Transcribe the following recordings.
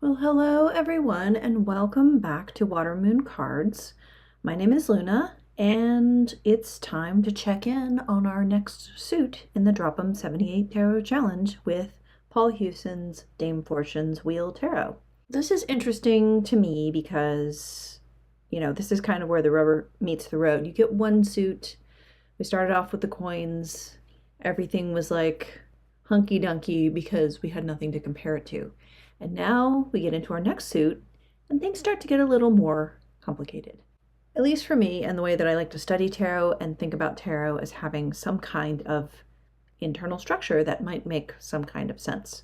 Well, hello everyone, and welcome back to Water Moon Cards. My name is Luna, and it's time to check in on our next suit in the Drop 'em 78 Tarot Challenge with Paul Hewson's Dame Fortune's Wheel Tarot. This is interesting to me because, this is kind of where the rubber meets the road. You get one suit. We started off with the coins. Everything was like hunky-dunky because we had nothing to compare it to. And now we get into our next suit, and things start to get a little more complicated. At least for me, and the way that I like to study tarot and think about tarot as having some kind of internal structure that might make some kind of sense.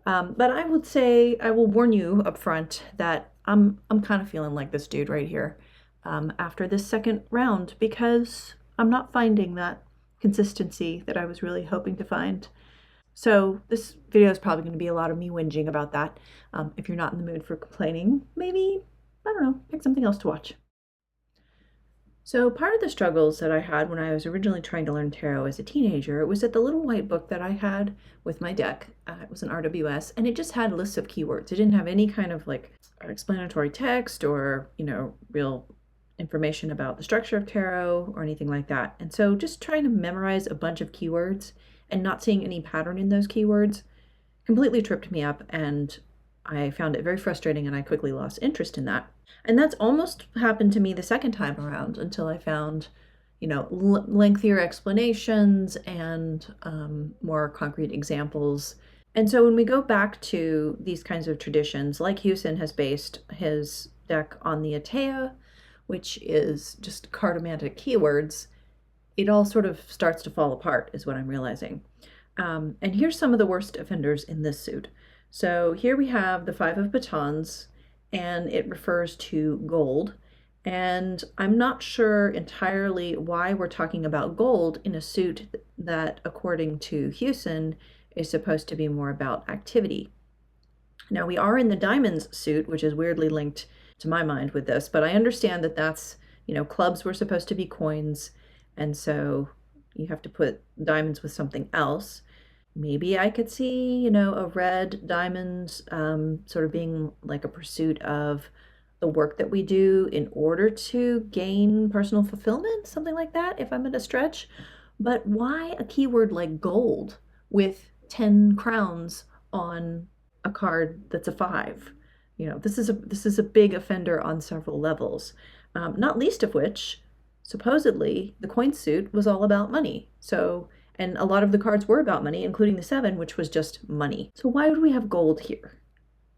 But I would say, I will warn you up front that I'm kind of feeling like this dude right here after this second round, because I'm not finding that consistency that I was really hoping to find. So this video is probably going to be a lot of me whinging about that. If you're not in the mood for complaining, maybe, I don't know, pick something else to watch. So part of the struggles that I had when I was originally trying to learn tarot as a teenager was that the little white book that I had with my deck, it was an RWS, and it just had lists of keywords. It didn't have any kind of like explanatory text or, real information about the structure of tarot or anything like that. And so just trying to memorize a bunch of keywords and not seeing any pattern in those keywords completely tripped me up, and I found it very frustrating, and I quickly lost interest in that. And that's almost happened to me the second time around until I found, lengthier explanations and more concrete examples. And so when we go back to these kinds of traditions, like Hewson has based his deck on the Atea, which is just cartomantic keywords, it all sort of starts to fall apart, is what I'm realizing. And here's some of the worst offenders in this suit. So here we have the Five of Batons, and it refers to gold. And I'm not sure entirely why we're talking about gold in a suit that, according to Hewson, is supposed to be more about activity. Now, we are in the diamonds suit, which is weirdly linked to my mind with this, but I understand that that's, clubs were supposed to be coins, and so you have to put diamonds with something else. Maybe I could see, a red diamond sort of being like a pursuit of the work that we do in order to gain personal fulfillment, something like that, if I'm going to stretch. But why a keyword like gold with 10 crowns on a card that's a 5? This is a big offender on several levels, not least of which, supposedly, the coin suit was all about money. And a lot of the cards were about money, including the 7, which was just money. So why would we have gold here?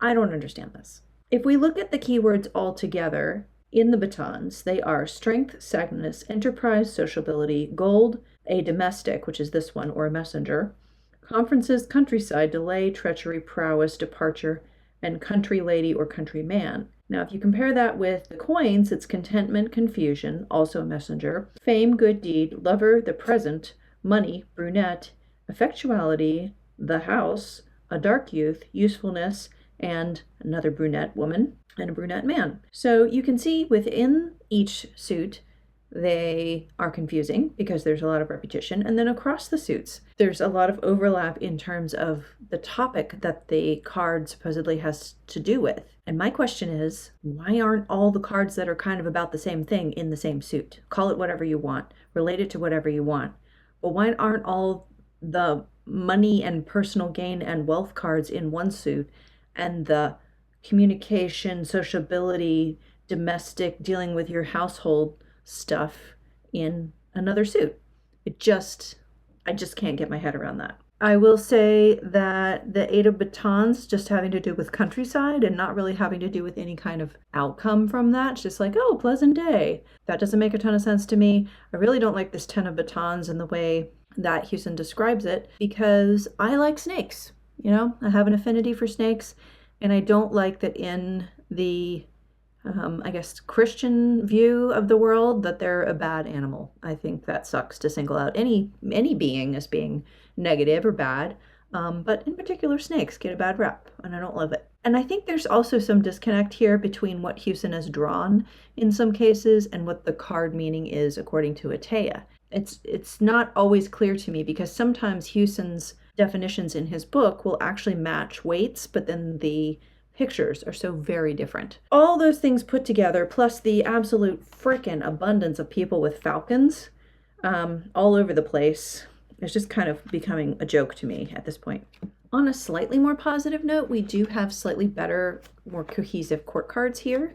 I don't understand this. If we look at the keywords all together in the batons, they are strength, sagacity, enterprise, sociability, gold, a domestic, which is this one, or a messenger, conferences, countryside, delay, treachery, prowess, departure, and country lady or country man. Now, if you compare that with the coins, it's contentment, confusion, also a messenger, fame, good deed, lover, the present, money, brunette, effectuality, the house, a dark youth, usefulness, and another brunette woman and a brunette man. So you can see within each suit, they are confusing because there's a lot of repetition. And then across the suits, there's a lot of overlap in terms of the topic that the card supposedly has to do with. And my question is, why aren't all the cards that are kind of about the same thing in the same suit? Call it whatever you want, relate it to whatever you want. But why aren't all the money and personal gain and wealth cards in one suit and the communication, sociability, domestic, dealing with your household stuff in another suit? I just can't get my head around that. I will say that the Eight of Batons just having to do with countryside and not really having to do with any kind of outcome from that. It's just like, oh, pleasant day. That doesn't make a ton of sense to me. I really don't like this Ten of Batons and the way that Hewson describes it, because I like snakes. I have an affinity for snakes, and I don't like that in the Christian view of the world that they're a bad animal. I think that sucks to single out any being as being negative or bad. But in particular, snakes get a bad rep, and I don't love it. And I think there's also some disconnect here between what Hewson has drawn in some cases and what the card meaning is according to Atea. It's not always clear to me, because sometimes Hewson's definitions in his book will actually match Waite's, but then the pictures are so very different. All those things put together, plus the absolute frickin' abundance of people with falcons all over the place, it's just kind of becoming a joke to me at this point. On a slightly more positive note, we do have slightly better, more cohesive court cards here.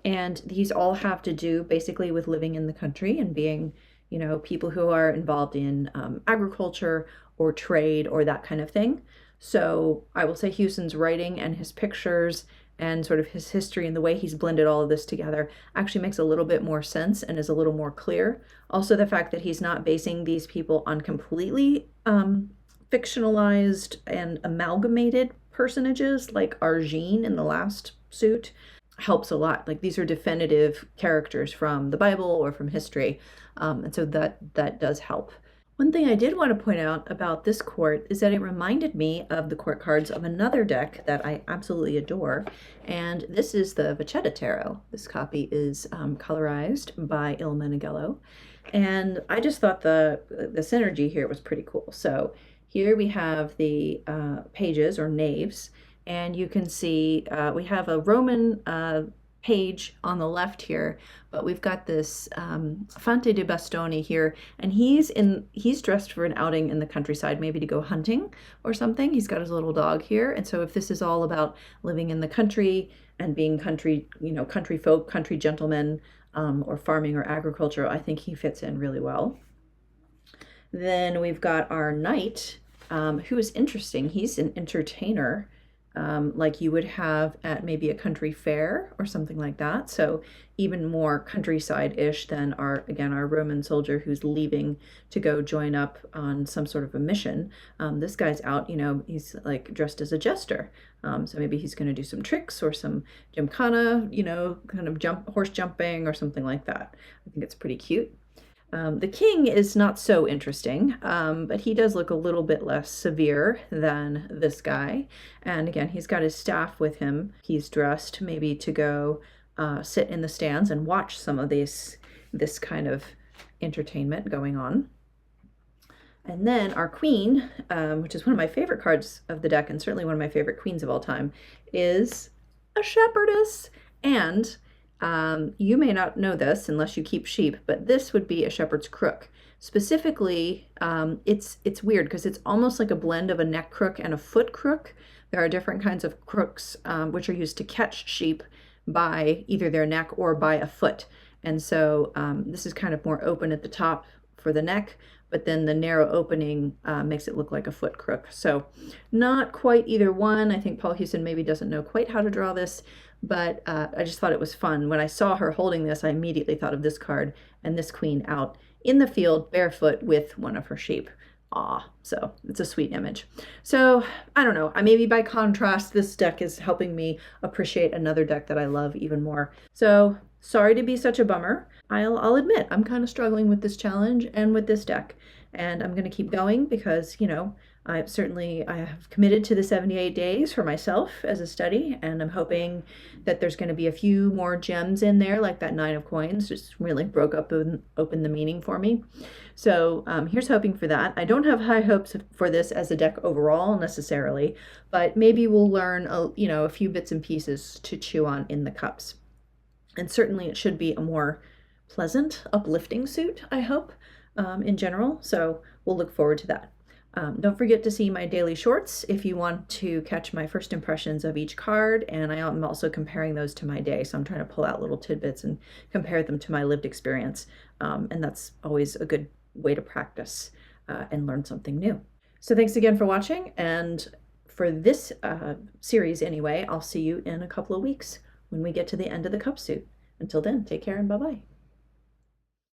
And these all have to do basically with living in the country and being, you know, people who are involved in agriculture or trade or that kind of thing. So I will say Houston's writing and his pictures and sort of his history and the way he's blended all of this together actually makes a little bit more sense and is a little more clear. Also, the fact that he's not basing these people on completely fictionalized and amalgamated personages like Argene in the last suit helps a lot. Like, these are definitive characters from the Bible or from history, and so that does help. One thing I did want to point out about this court is that it reminded me of the court cards of another deck that I absolutely adore, and this is the Vachetta Tarot. This copy is colorized by Il Meneghello, and I just thought the synergy here was pretty cool. So here we have the pages or knaves, and you can see we have a Roman page on the left here, but we've got this Fante de Bastoni here, and he's dressed for an outing in the countryside, maybe to go hunting or something. He's got his little dog here, and so if this is all about living in the country and being country, you know, country folk, country gentlemen, or farming or agriculture, I think he fits in really well. Then we've got our knight, who is interesting. He's an entertainer, like you would have at maybe a country fair or something like that. So even more countryside-ish than our Roman soldier who's leaving to go join up on some sort of a mission. This guy's out, you know, he's like dressed as a jester. So maybe he's going to do some tricks or some gymkhana, you know, kind of horse jumping or something like that. I think it's pretty cute. The king is not so interesting, but he does look a little bit less severe than this guy. And again, he's got his staff with him. He's dressed maybe to go sit in the stands and watch some of this kind of entertainment going on. And then our queen, which is one of my favorite cards of the deck and certainly one of my favorite queens of all time, is a shepherdess. And you may not know this unless you keep sheep, but this would be a shepherd's crook. Specifically, it's weird because it's almost like a blend of a neck crook and a foot crook. There are different kinds of crooks which are used to catch sheep by either their neck or by a foot. And so this is kind of more open at the top for the neck, but then the narrow opening makes it look like a foot crook. So not quite either one. I think Paul Houston maybe doesn't know quite how to draw this, but I just thought it was fun. When I saw her holding this, I immediately thought of this card and this queen out in the field barefoot with one of her sheep. So it's a sweet image. So I don't know, maybe by contrast, this deck is helping me appreciate another deck that I love even more. So sorry to be such a bummer. I'll admit I'm kind of struggling with this challenge and with this deck, and I'm going to keep going because, you know, I have committed to the 78 days for myself as a study, and I'm hoping that there's going to be a few more gems in there, like that 9 of coins just really broke up and opened the meaning for me. So here's hoping for that. I don't have high hopes for this as a deck overall necessarily, but maybe we'll learn a few bits and pieces to chew on in the cups. And certainly it should be a more pleasant, uplifting suit, I hope, in general. So we'll look forward to that. Don't forget to see my daily shorts if you want to catch my first impressions of each card, and I am also comparing those to my day, so I'm trying to pull out little tidbits and compare them to my lived experience, and that's always a good way to practice and learn something new. So thanks again for watching, and for this series anyway, I'll see you in a couple of weeks when we get to the end of the cup suit. Until then, take care and bye-bye.